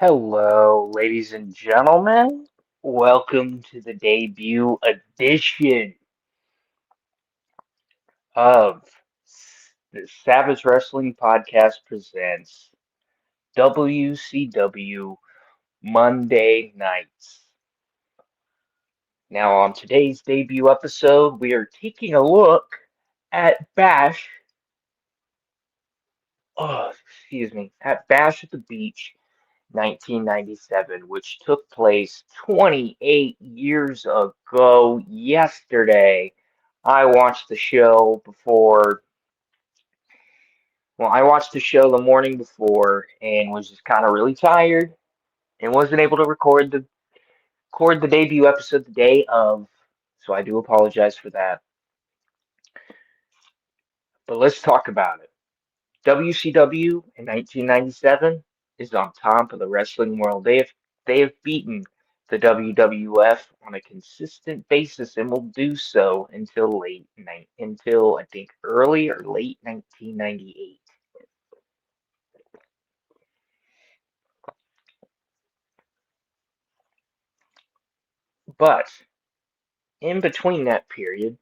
Hello, ladies and gentlemen. Welcome to the debut edition of the Savage Wrestling Podcast presents WCW Monday Nights. Now, on today's debut episode, we are taking a look at Bash at the Beach 1997, which took place 28 years ago yesterday. I watched the show before, I watched the show the morning before and was just kind of really tired and wasn't able to record the debut episode the day of. So I do apologize for that. But let's talk about it. WCW in 1997 is on top of the wrestling world. They have beaten the WWF on a consistent basis and will do so until I think early or late 1998. But in between that period,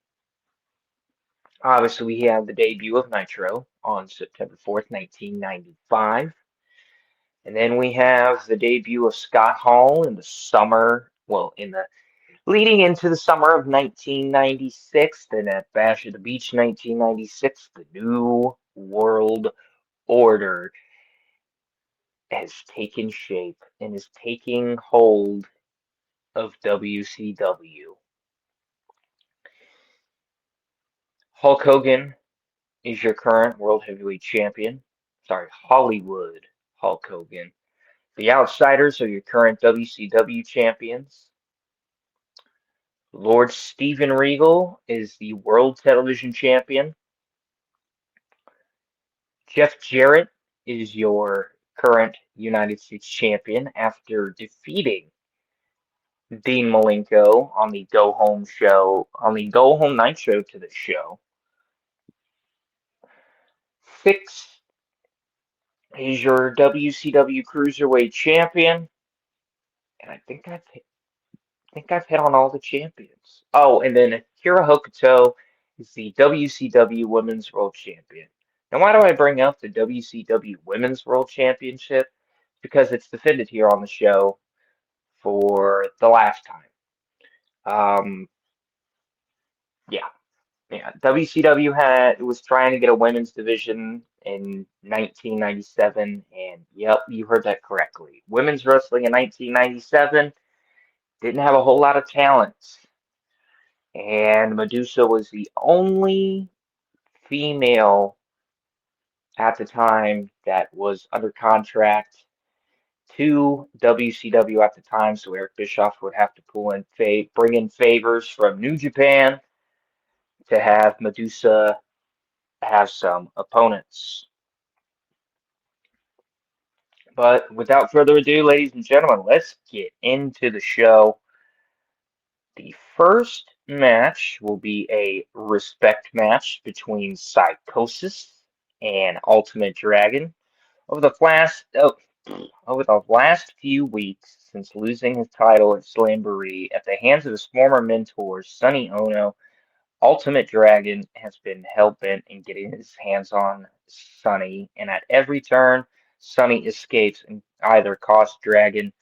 obviously we have the debut of Nitro on September 4th, 1995. And then we have the debut of Scott Hall in the summer, in the leading into the summer of 1996, then at Bash at the Beach 1996, the New World Order has taken shape and is taking hold of WCW. Hulk Hogan is your current World Heavyweight Champion. Sorry, Hollywood Hulk Hogan. The Outsiders are your current WCW champions. Lord Steven Regal is the World Television Champion. Jeff Jarrett is your current United States champion after defeating Dean Malenko on the Go Home Night show to the show. Fix is your WCW Cruiserweight champion, and I think I've hit on all the champions. Oh, and then Akira Hokuto is the WCW Women's World Champion. Now, why do I bring up the WCW Women's World Championship? Because it's defended here on the show for the last time. Um, yeah, yeah. WCW was trying to get a women's division in 1997, and yep, you heard that correctly. Women's wrestling in 1997 didn't have a whole lot of talent, and Medusa was the only female at the time that was under contract to WCW at the time, so Eric Bischoff would have to bring in favors from New Japan to have Medusa have some opponents. But without further ado, ladies and gentlemen, let's get into the show. The first match will be a respect match between Psychosis and Ultimate Dragon. Over the last oh, over the last few weeks, since losing his title at Slamboree at the hands of his former mentor, Sonny Ono, Ultimate Dragon has been hell-bent in getting his hands on Sonny, and at every turn, Sonny escapes and either costs Dragon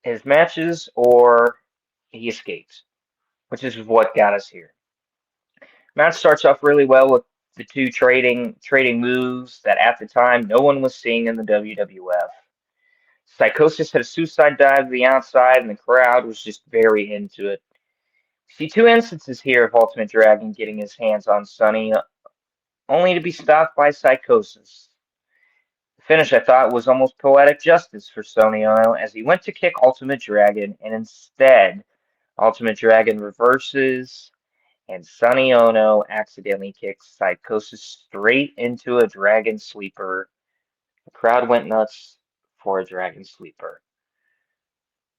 his matches or he escapes, which is what got us here. Match starts off really well with the two trading moves that at the time no one was seeing in the WWF. Psychosis had a suicide dive to the outside, and the crowd was just very into it. See two instances here of Ultimate Dragon getting his hands on Sonny, only to be stopped by Psychosis. The finish, I thought, was almost poetic justice for Sonny Ono as he went to kick Ultimate Dragon, and instead, Ultimate Dragon reverses, and Sonny Ono accidentally kicks Psychosis straight into a Dragon Sleeper. The crowd went nuts for a Dragon Sleeper.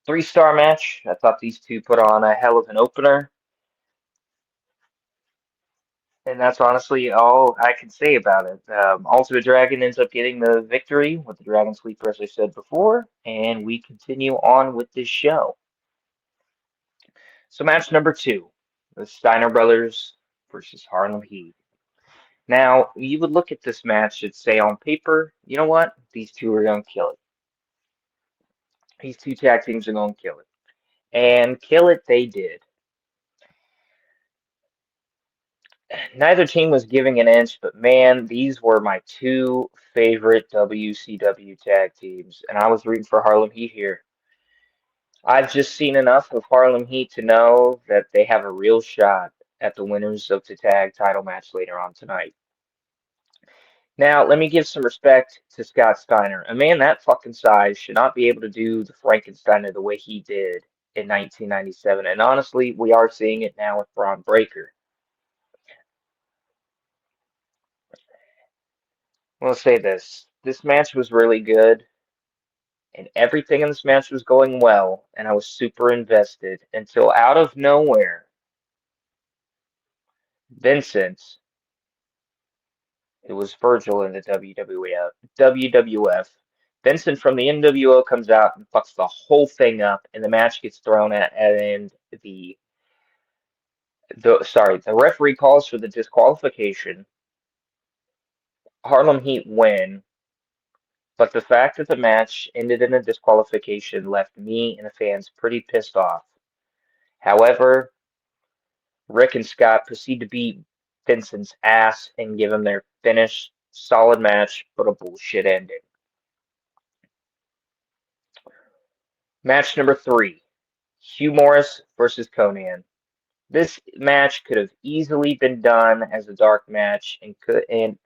3-star match. I thought these two put on a hell of an opener. And that's honestly all I can say about it. Ultimate Dragon ends up getting the victory with the Dragon Sleeper, as I said before, and we continue on with this show. So, match number two, the Steiner Brothers versus Harlem Heat. Now, you would look at this match and say on paper, you know what? These two are going to kill it. These two tag teams are going to kill it. And kill it they did. Neither team was giving an inch, but man, these were my two favorite WCW tag teams, and I was rooting for Harlem Heat here. I've just seen enough of Harlem Heat to know that they have a real shot at the winners of the tag title match later on tonight. Now, let me give some respect to Scott Steiner. A man that fucking size should not be able to do the Frankensteiner the way he did in 1997, and honestly, we are seeing it now with Braun Breaker. We'll say this. This match was really good, and everything in this match was going well, and I was super invested until out of nowhere, Vincent, it was Virgil in the WWF. Vincent from the NWO comes out and fucks the whole thing up, and the match gets thrown at, and the referee calls for the disqualification. Harlem Heat win, but the fact that the match ended in a disqualification left me and the fans pretty pissed off. However, Rick and Scott proceed to beat Vincent's ass and give him their finish. Solid match, but a bullshit ending. Match number three, Hugh Morris versus Conan. This match could have easily been done as a dark match and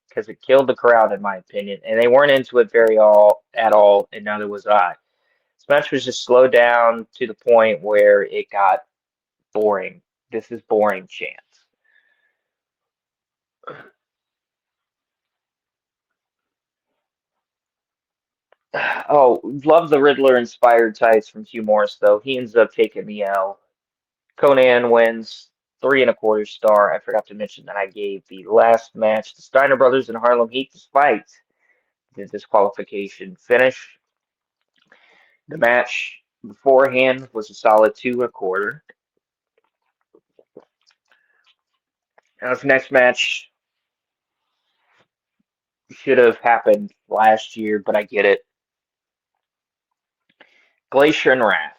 because it killed the crowd in my opinion, and they weren't into it very all at all, and neither was I. This match was just slowed down to the point where it got boring. This is boring chance. Oh, love the Riddler inspired tights from Hugh Morris though. He ends up taking the L. Conan wins 3 1/4 star. I forgot to mention that I gave the last match the Steiner Brothers and Harlem Heat despite the disqualification finish. The match beforehand was a solid 2 1/4. Now this next match should have happened last year, but I get it. Glacier and Wrath.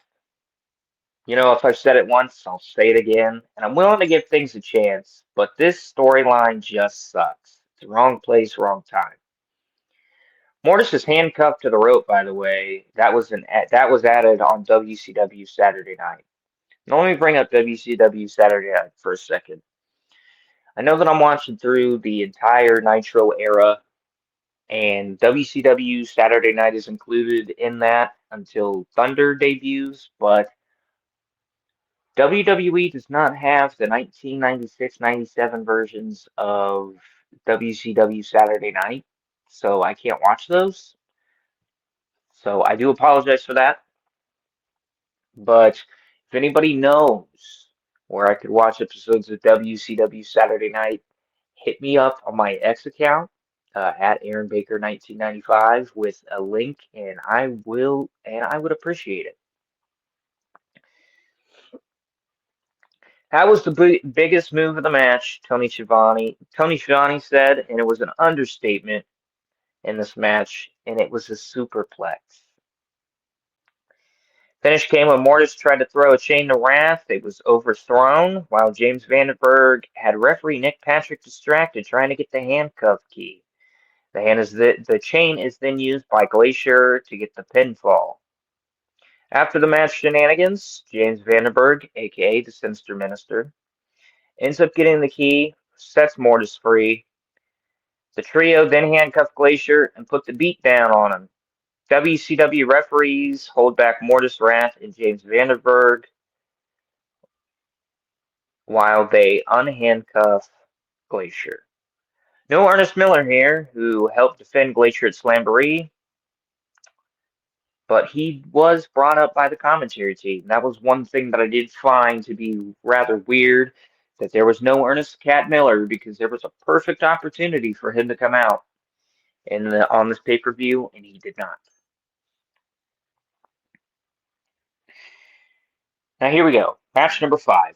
You know, if I've said it once, I'll say it again, and I'm willing to give things a chance, but this storyline just sucks. It's the wrong place, wrong time. Mortis is handcuffed to the rope, by the way. That was added on WCW Saturday Night. Now let me bring up WCW Saturday Night for a second. I know that I'm watching through the entire Nitro era, and WCW Saturday Night is included in that until Thunder debuts, but WWE does not have the 1996-97 versions of WCW Saturday Night, so I can't watch those. So I do apologize for that. But if anybody knows where I could watch episodes of WCW Saturday Night, hit me up on my X account at Aaron Baker 1995 with a link, and I would appreciate it. That was the biggest move of the match, Tony Schiavone. Tony Schiavone said, and it was an understatement in this match, and it was a superplex. Finish came when Mortis tried to throw a chain to Wrath. It was overthrown, while James Vandenberg had referee Nick Patrick distracted trying to get the handcuff key. The chain is then used by Glacier to get the pinfall. After the match shenanigans, James Vandenberg, aka the Sinister Minister, ends up getting the key, sets Mortis free. The trio then handcuff Glacier and put the beat down on him. WCW referees hold back Mortis Wrath and James Vandenberg while they unhandcuff Glacier. No Ernest Miller here, who helped defend Glacier at Slamboree, but he was brought up by the commentary team. That was one thing that I did find to be rather weird. that there was no Ernest Cat Miller because there was a perfect opportunity for him to come out on this pay-per-view, and he did not. Now here we go. Match number 5.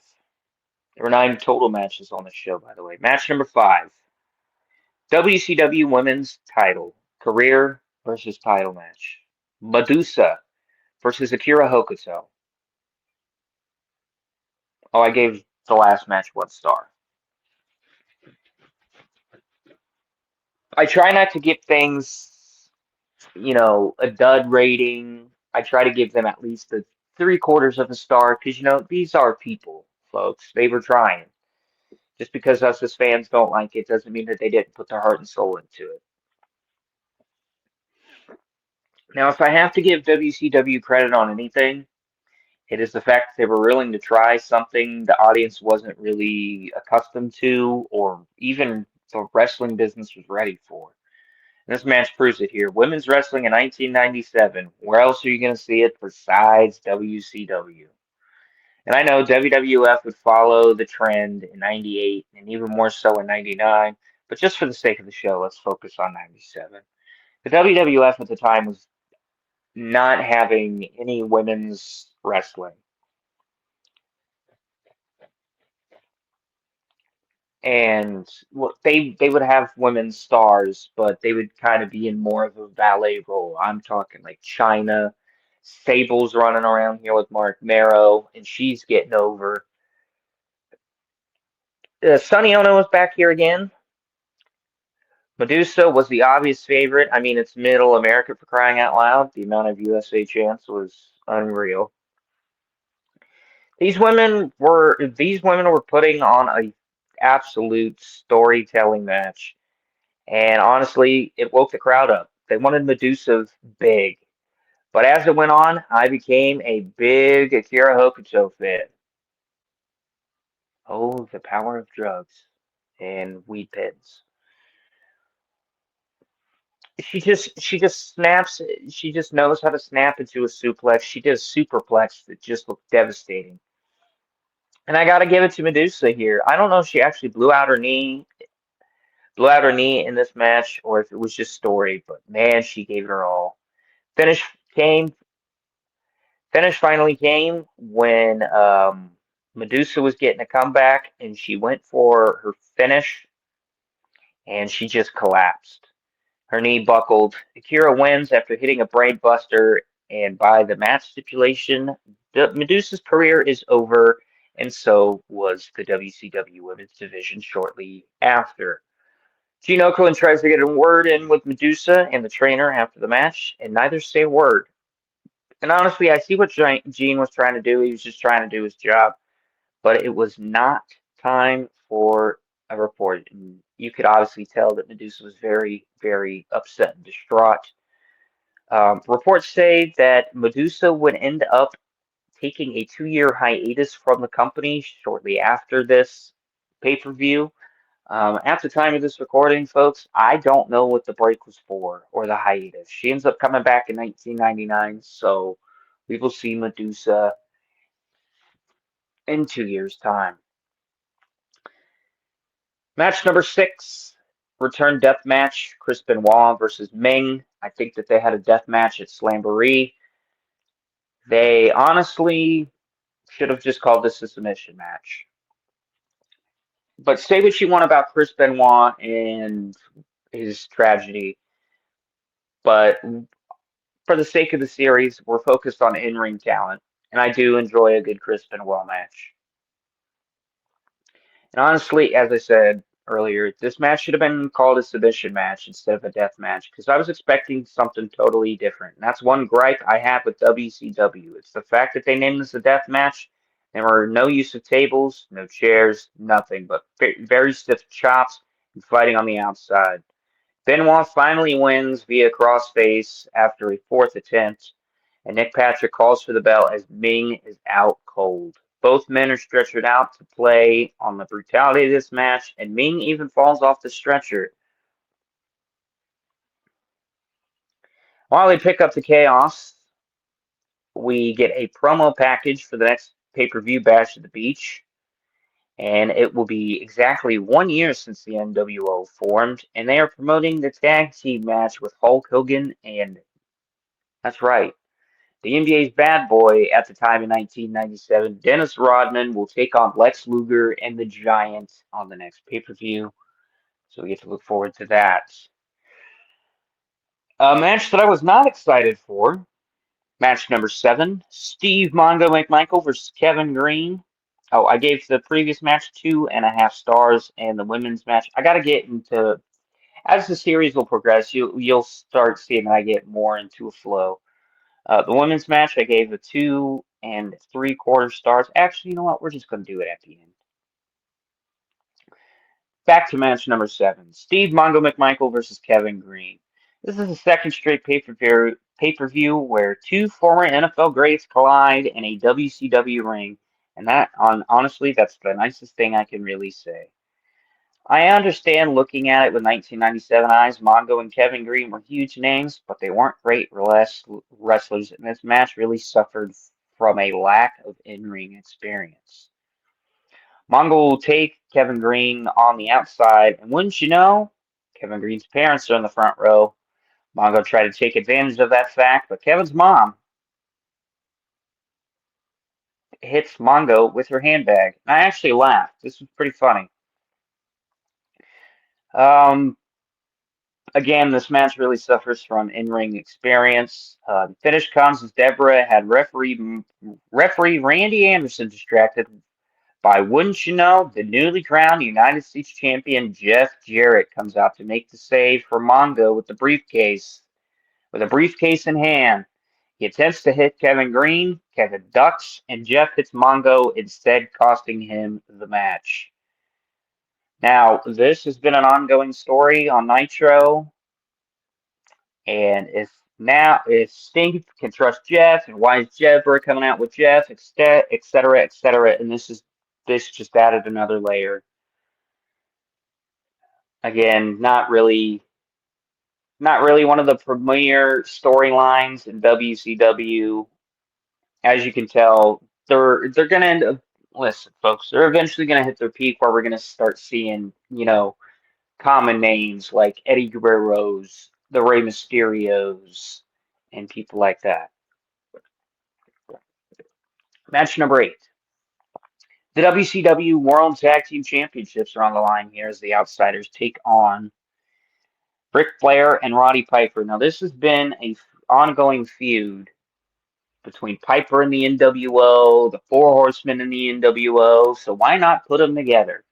There were 9 total matches on the show, by the way. Match number 5. WCW Women's Title. Career versus title match. Medusa versus Akira Hokuto. Oh, I gave the last match 1 star. I try not to give things, a dud rating. I try to give them at least a 3/4 of a star because, these are people, folks. They were trying. Just because us as fans don't like it doesn't mean that they didn't put their heart and soul into it. Now, if I have to give WCW credit on anything, it is the fact that they were willing to try something the audience wasn't really accustomed to or even the wrestling business was ready for. And this match proves it here. Women's wrestling in 1997. Where else are you going to see it besides WCW? And I know WWF would follow the trend in 98 and even more so in 99. But just for the sake of the show, let's focus on 97. The WWF at the time was not having any women's wrestling. And they would have women's stars, but they would kind of be in more of a valet role. I'm talking like China, Sable's running around here with Mark Marrow, and she's getting over. Sonny Ono is back here again. Medusa was the obvious favorite. I mean, it's Middle America for crying out loud. The amount of USA chants was unreal. These women were putting on a absolute storytelling match. And honestly, it woke the crowd up. They wanted Medusa big. But as it went on, I became a big Akira Hokuto fan. Oh, the power of drugs and weed pens. She just snaps. She just knows how to snap into a suplex. She did a superplex that just looked devastating. And I gotta give it to Medusa here. I don't know if she actually blew out her knee in this match, or if it was just story. But man, she gave it her all. Finish came. Finish finally came when Medusa was getting a comeback, and she went for her finish, and she just collapsed. Her knee buckled. Akira wins after hitting a brain buster, and by the match stipulation, Medusa's career is over, and so was the WCW Women's Division shortly after. Gene Okerlund tries to get a word in with Medusa and the trainer after the match, and neither say a word. And honestly, I see what Gene was trying to do. He was just trying to do his job, but it was not time for a report. And you could obviously tell that Medusa was very, very upset and distraught. Reports say that Medusa would end up taking a 2-year hiatus from the company shortly after this pay-per-view. At the time of this recording, folks, I don't know what the break was for or the hiatus. She ends up coming back in 1999, so we will see Medusa in 2 years' time. Match number 6, return death match, Chris Benoit versus Ming. I think that they had a death match at Slamboree. They honestly should have just called this a submission match. But say what you want about Chris Benoit and his tragedy, but for the sake of the series, we're focused on in-ring talent, and I do enjoy a good Chris Benoit match. And honestly, as I said earlier, this match should have been called a submission match instead of a death match because I was expecting something totally different. And that's one gripe I have with WCW. It's the fact that they named this a death match. There were no use of tables, no chairs, nothing but very stiff chops and fighting on the outside. Benoit finally wins via crossface after a 4th attempt, and Nick Patrick calls for the bell as Ming is out cold. Both men are stretchered out to play on the brutality of this match, and Ming even falls off the stretcher. While they pick up the chaos, we get a promo package for the next pay-per-view Bash at the Beach. And it will be exactly 1 year since the NWO formed, and they are promoting the tag team match with Hulk Hogan and, that's right, the NBA's bad boy at the time in 1997, Dennis Rodman, will take on Lex Luger and the Giant on the next pay-per-view. So we get to look forward to that. A match that I was not excited for, match number 7, Steve Mongo McMichael versus Kevin Green. Oh, I gave the previous match 2.5 stars, and the women's match, I got to get into, as the series will progress, you'll start seeing that I get more into a flow. The women's match, I gave a 2.75 stars. Actually, you know what? We're just going to do it at the end. Back to match number 7. Steve Mongo McMichael versus Kevin Green. This is the second straight pay-per-view where two former NFL greats collide in a WCW ring, and honestly, that's the nicest thing I can really say. I understand looking at it with 1997 eyes, Mongo and Kevin Green were huge names, but they weren't great wrestlers, and this match really suffered from a lack of in-ring experience. Mongo will take Kevin Green on the outside, and wouldn't you know, Kevin Green's parents are in the front row. Mongo tried to take advantage of that fact, but Kevin's mom hits Mongo with her handbag. And I actually laughed. This was pretty funny. Um, Again, this match really suffers from in-ring experience. The finish comes as Deborah had referee Randy Anderson distracted by, wouldn't you know, the newly crowned United States champion Jeff Jarrett comes out to make the save for Mongo with the briefcase. With a briefcase in hand, he attempts to hit Kevin Green. Kevin ducks, and Jeff hits Mongo, instead costing him the match. Now, this has been an ongoing story on Nitro, and if Sting can trust Jeff, and why is Deborah coming out with Jeff, etc., etc., and this just added another layer. Again, not really one of the premier storylines in WCW. As you can tell, they're gonna end up. Listen, folks, they're eventually gonna hit their peak where we're gonna start seeing, common names like Eddie Guerrero's, the Rey Mysterios, and people like that. Match number 8. The WCW World Tag Team Championships are on the line here as the Outsiders take on Ric Flair and Roddy Piper. Now, this has been a ongoing feud between Piper and the NWO, the Four Horsemen and the NWO, so why not put them together?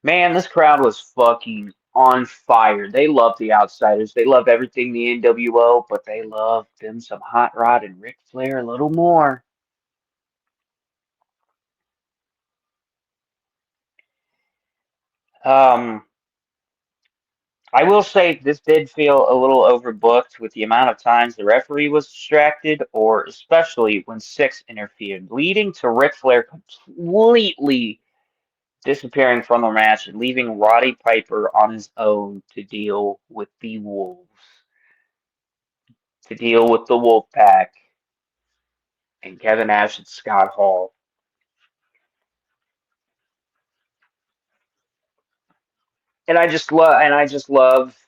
Man, this crowd was fucking on fire. They love the Outsiders. They love everything the NWO, but they love them some Hot Rod and Ric Flair a little more. Um, I will say this did feel a little overbooked with the amount of times the referee was distracted, or especially when Six interfered, leading to Ric Flair completely disappearing from the match and leaving Roddy Piper on his own to deal with the Wolves, to deal with the Wolf Pack and Kevin Nash and Scott Hall. And I just love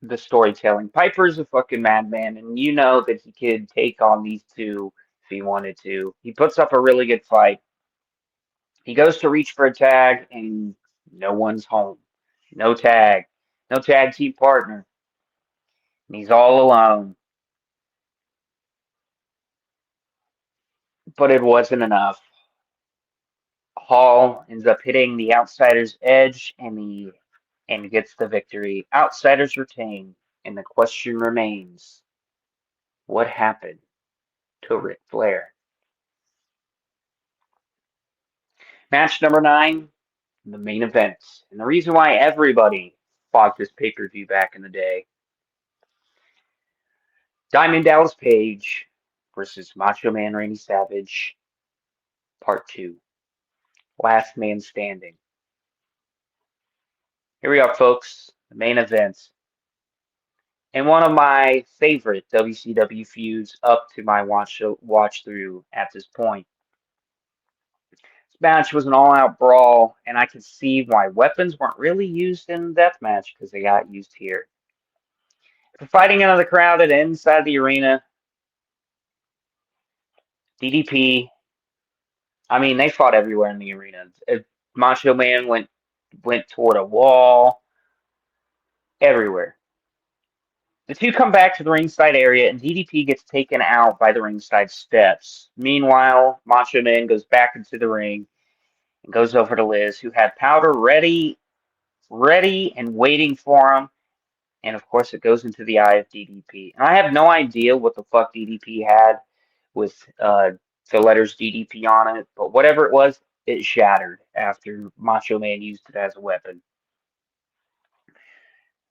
the storytelling. Piper's a fucking madman, and you know that he could take on these two if he wanted to. He puts up a really good fight. He goes to reach for a tag, and no one's home. No tag. No tag team partner. And he's all alone. But it wasn't enough. Hall ends up hitting the Outsiders' edge, and gets the victory. Outsiders retain, and the question remains: what happened to Ric Flair? Match number 9, the main event. And the reason why everybody bought this pay-per-view back in the day: Diamond Dallas Page versus Macho Man Randy Savage, Part 2. Last Man Standing. Here we are, folks. The main event. And one of my favorite WCW feuds up to my watch through at this point. match was an all-out brawl, and I could see why weapons weren't really used in the death match because they got used here. For fighting into the crowd and inside the arena, DDP. I mean, they fought everywhere in the arena. Macho Man went toward a wall, everywhere. The two come back to the ringside area, and DDP gets taken out by the ringside steps. Meanwhile, Macho Man goes back into the ring and goes over to Liz, who had powder ready and waiting for him. And of course, it goes into the eye of DDP. And I have no idea what the fuck DDP had with the letters DDP on it, but whatever it was, it shattered after Macho Man used it as a weapon.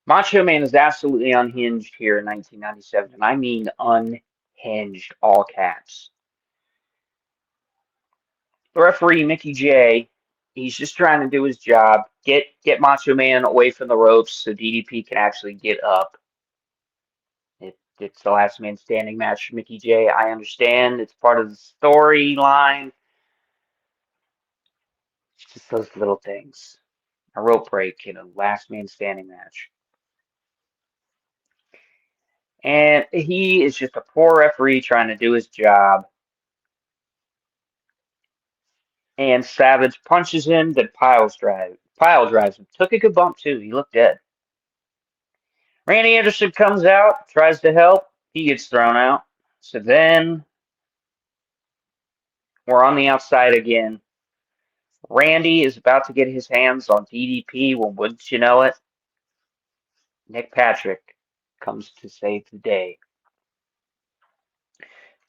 Macho Man is absolutely unhinged here in 1997, and I mean unhinged, all caps. The referee, Mickey J, he's just trying to do his job, get Macho Man away from the ropes so DDP can actually get up. It's the last man standing match for Mickey J. I understand it's part of the storyline. It's just those little things. A rope break in a last man standing match. And he is just a poor referee trying to do his job. And Savage punches him, then pile drives him. Took a good bump too. He looked dead. Randy Anderson comes out, tries to help. He gets thrown out. So then we're on the outside again. Randy is about to get his hands on DDP. Well, wouldn't you know it? Nick Patrick comes to save the day.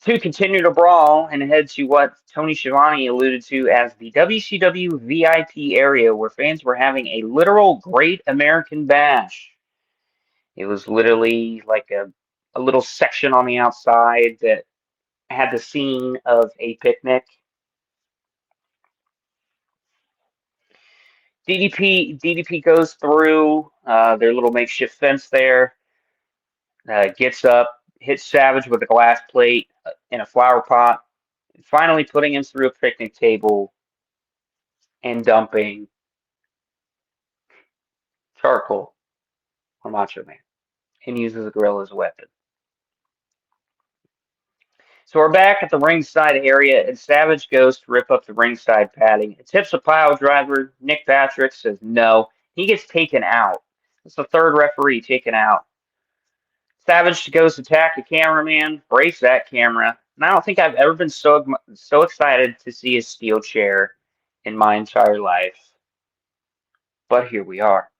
Two continue to brawl and head to what Tony Schiavone alluded to as the WCW VIP area, where fans were having a literal Great American Bash. It was literally like a little section on the outside that had the scene of a picnic. DDP goes through their little makeshift fence there, gets up, hits Savage with a glass plate and a flower pot, finally putting him through a picnic table and dumping charcoal on Macho Man and uses a gorilla as a weapon. So we're back at the ringside area, and Savage goes to rip up the ringside padding. It tips a pile driver. Nick Patrick says no. He gets taken out. It's the third referee taken out. Savage goes to attack the cameraman, breaks that camera, and I don't think I've ever been so excited to see a steel chair in my entire life. But here we are.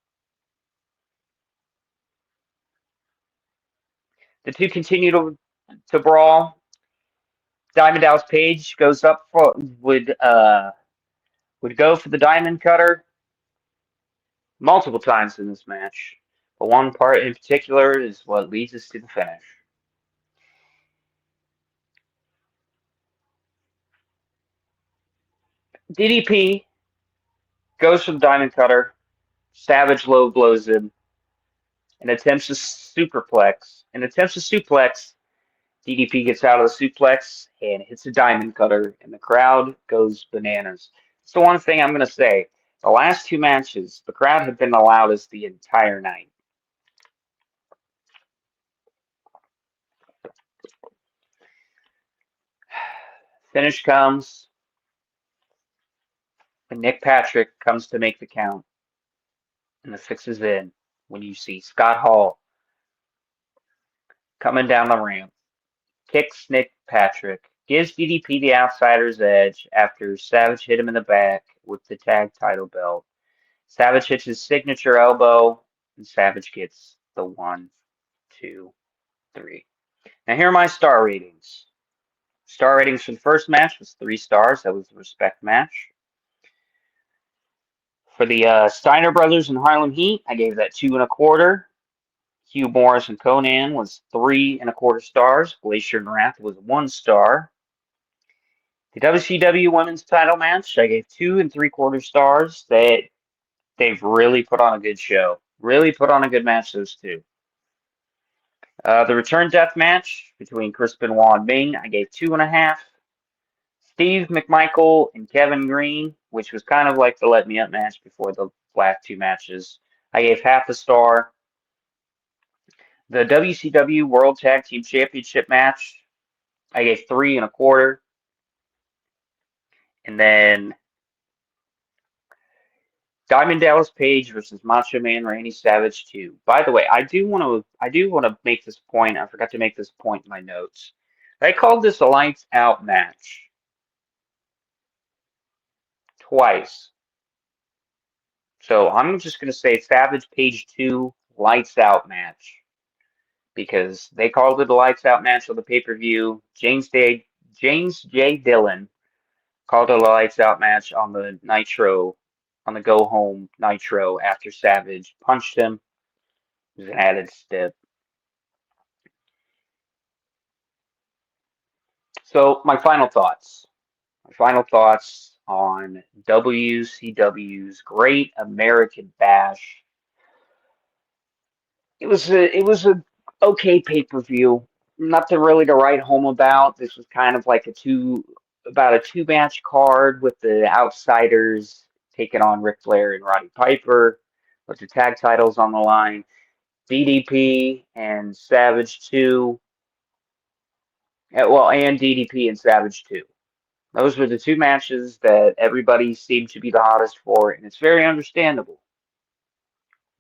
The two continue to brawl. Diamond Dallas Page goes up for would go for the diamond cutter multiple times in this match. But one part in particular is what leads us to the finish. DDP goes for the diamond cutter. Savage low blows him and attempts to suplex. DDP gets out of the suplex and hits a diamond cutter, and the crowd goes bananas. So one thing I'm going to say, the last two matches, the crowd had been the loudest the entire night. Finish comes, and Nick Patrick comes to make the count. And the fix is in when you see Scott Hall coming down the ramp, kicks Nick Patrick, gives DDP the outsider's edge after Savage hit him in the back with the tag title belt. Savage hits his signature elbow, and Savage gets the 1, 2, 3. Now here are my star ratings. Star ratings for the first match was 3 stars. That was the respect match. For the Steiner Brothers and Harlem Heat, I gave that 2 1/4. Hugh Morris and Conan was 3 1/4 stars. Glacier and Wrath was 1 star. The WCW Women's Title match, I gave 2 3/4 stars. They've really put on a good show. Really put on a good match, those two. The return death match between Chris Benoit and Ming, I gave 2.5 Steve McMichael and Kevin Green, which was kind of like the let me up match before the last two matches. I gave half a star. The WCW World Tag Team Championship match, I gave 3 1/4. And then Diamond Dallas Page versus Macho Man Randy Savage 2. By the way, I do want to make this point. I forgot to make this point in my notes. I called this a lights out match twice. So I'm just gonna say Savage Page 2 lights out match because they called it a lights out match on the pay-per-view. James J. Dillon called it a lights out match on the Nitro, on the go home Nitro after Savage punched him. It was an added step. So my final thoughts. My final thoughts on WCW's Great American Bash. It was a okay pay-per-view. Nothing really to write home about. This was kind of like about a two-match card with the Outsiders taking on Ric Flair and Roddy Piper with the tag titles on the line. DDP and Savage 2. Well, and DDP and Savage 2. Those were the two matches that everybody seemed to be the hottest for, and it's very understandable.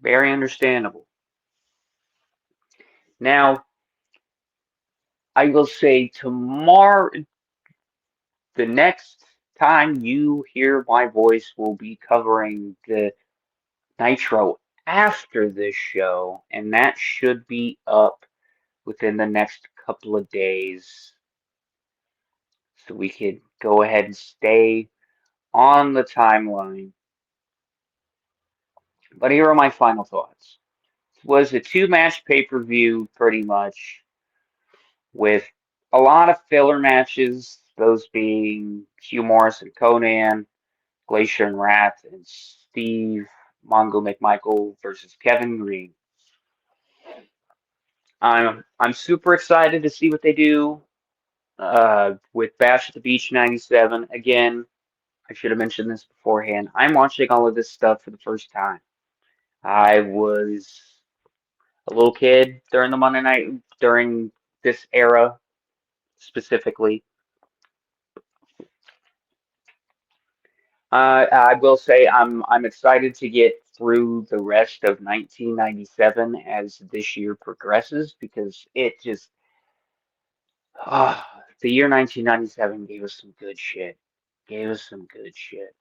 Very understandable. Now, I will say tomorrow, the next time you hear my voice, will be covering the Nitro after this show, and that should be up within the next couple of days. So we could go ahead and stay on the timeline. But here are my final thoughts. It was a two-match pay-per-view, pretty much, with a lot of filler matches, those being Hugh Morris and Conan, Glacier and Wrath, and Steve Mongo McMichael versus Kevin Green. I'm super excited to see what they do with Bash at the Beach '97. Again, I should have mentioned this beforehand. I'm watching all of this stuff for the first time. I was a little kid during the Monday night, during this era specifically. I will say I'm excited to get through the rest of 1997 as this year progresses because it just the year 1997 gave us some good shit. Gave us some good shit.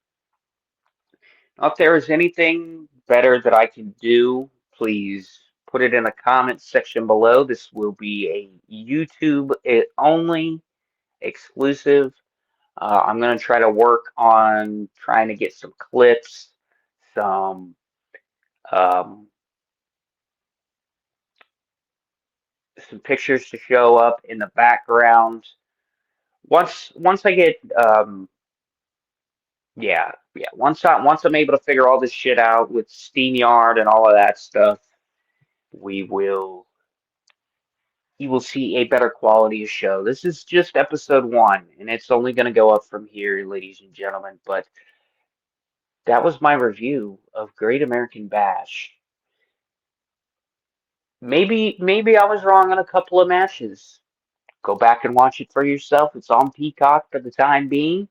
If there is anything better that I can do, please put it in the comments section below. This will be a YouTube only exclusive. I'm going to try to work on trying to get some clips, some um, some pictures to show up in the background. Once I get yeah, once I'm able to figure all this shit out with SteamYard and all of that stuff, we will you will see a better quality of show. This is just episode 1, and it's only going to go up from here, ladies and gentlemen. But that was my review of Great American Bash. Maybe I was wrong on a couple of matches. Go back and watch it for yourself. It's on Peacock for the time being.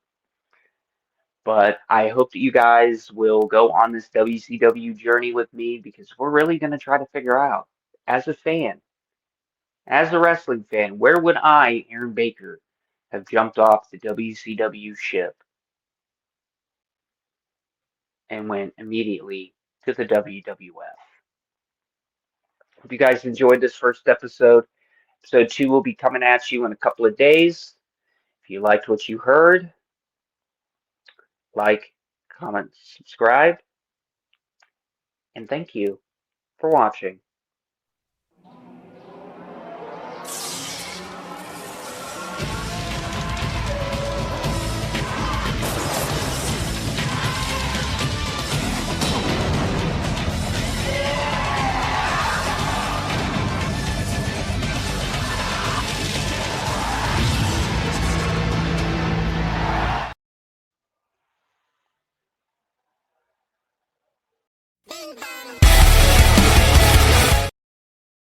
But I hope that you guys will go on this WCW journey with me because we're really going to try to figure out, as a fan, as a wrestling fan, where would I, Aaron Baker, have jumped off the WCW ship and went immediately to the WWF? Hope you guys enjoyed this first episode. Episode 2 will be coming at you in a couple of days. If you liked what you heard, like, comment, subscribe, and thank you for watching.